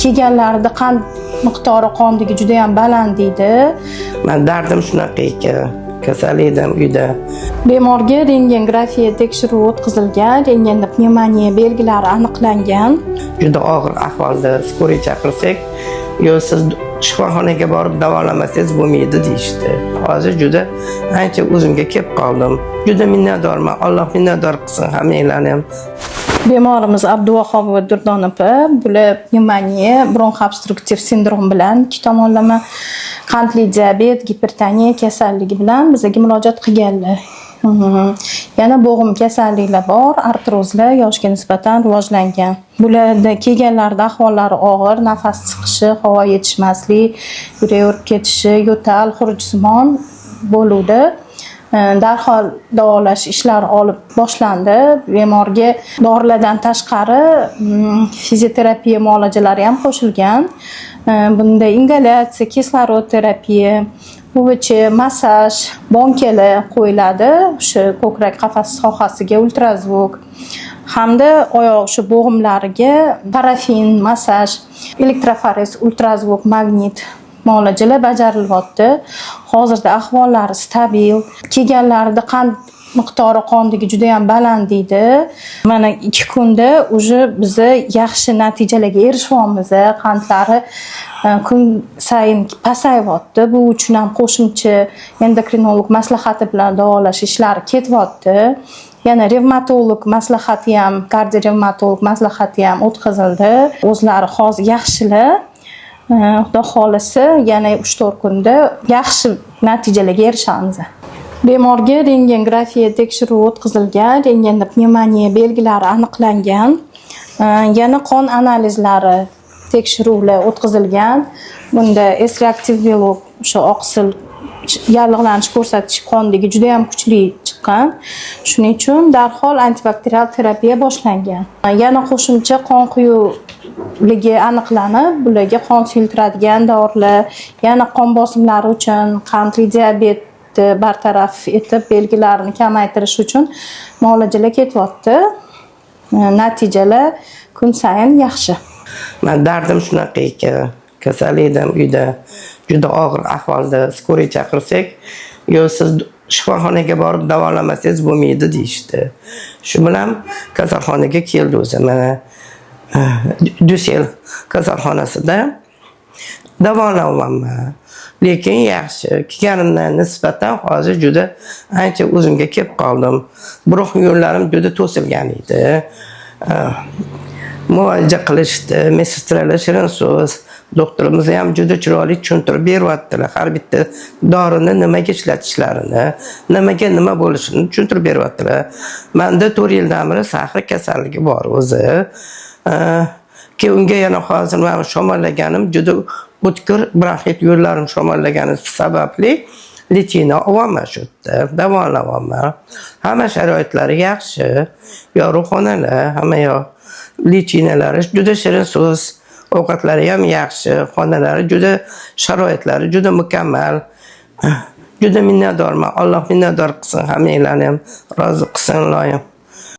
Kelganlarida qand miqdori qondagi juda ham baland edi. Men dardim shunaqa ekan. Kasal edim uyda. Bemorga rentgengrafiya tekshiruvi o'tkazilgan, rentgenda pnevmoniya belgilari aniqlangan. Juda og'ir ahvolda skoriy chaqirsak, yo siz shifoxonaga borib davolamasangiz bo'lmaydi deyishdi. Hozir juda ancha o'zimga kelib qoldim. Juda minnatdorman. Alloh minnatdor qilsin hammanglarni ham. Bemorimiz Abduvahobova Durdon opa, bular pnevmoniya, bronx obstruktiv sindrom bilan ikki tomonlama qandli diabet, gipertoniya kasalligi bilan bizga murojaat qilganlar. Yana bo'g'im kasalliklar bor, artrozlar yoshga nisbatan rivojlangan. Bularda kelganlarda ahvollari og'ir, nafas chiqishi, havo yetishmaslik, yurak urib ketishi, yo'tal, xurujsimon bo'luvdi. Darhol davolash ishlari olib boshlandi. Bemorga dorilardan tashqari fizioterapiya muolajalari ham qo'shilgan. Bunda ingalyatsiya, kislorod terapiya, UVC, massaj, bonkalar qo'yiladi. O'sha ko'krak qafasi sohasiga ultrazvuk hamda oyoq shu bo'g'imlariga parafin, massaj, elektroforez, ultrazvuk, magnit muolajalar bajarilyapti. Hozirda ahvollari stabil. Kelganlarida qand miqdori qondagi juda ham baland edi. Mana 2 kunda уже biz yaxshi natijalarga erishyapmiz. Qandlari kun sayin pasayyapti. Bu uchun ham qo'shimcha endokrinolog maslahati bilan davolash ishlari ketyapti. Yana revmatolog maslahati ham, kardiorevmatolog maslahati ham o'tkazildi. O'zlari hozir yaxshilar. Xudo xolasa yana 3-4 kunda yaxshi natijalarga erishamiz. Bemorga rentgengrafiya tekshiruvi o'tkazilgan, rentgenda pnevmoniya belgilari aniqlangan. Yana qon analizlari tekshiruvlar o'tkazilgan. Bunda S-reaktiv belok, o'sha oqsil yallig'lanish ko'rsatkichi qondagi juda ham kuchli chiqqan. Shuning uchun darhol antibakterial terapiya boshlangan. Yana qo'shimcha qon quyuqligi aniqlanib, bularga qon suyultiradigan dorilar, yana qon bosimlari uchun, qandli diabet bartaraf etib belgilarni kamaytirish uchun muolajalar ketyapti. Natijalar kun sayin yaxshi. Men dardim shunaqa ekan. Kasal edim uyda. Juda og'ir ahvolda skoriy chaqirsak, yo siz shifoxonaga borib davolamasangiz bo'lmaydi deyishdi. Shu bilan kasalxonaga keldi o'zi. Mana Dusel kasalxonasida davolanganman. Lekin yaxshi. Kelganimdan nisbatan hozir juda ancha o'zimga kelib qoldim. Bronx yo'llarim juda to'silgan edi. Muolaja qilishdi, mesestralar shirin so'z. Doktorimiz ham juda chiroyli tushuntirib beryaptilar. Har bitta dorini nimaga ishlatishlarini, nimaga nima bo'lishini tushuntirib beryaptilar. Menda 4 yildan beri sahar kasalligi bor o'zi. Ki unga yana hozir men shamollaganim juda o'tkir bronxit yo'llarim shamollagani sababli lichina olaman shu yerda, davolaman. Hamma sharoitlari yaxshi. Yorug'xonalar, hamma yoq lichinalari juda shirin so'z. Ovqatlari ham yaxshi, xonalari juda sharoitlari juda mukammal. Juda minnatdorman. Alloh minnatdor qilsin, hammanglarni ham rozi qilsin, iloyim.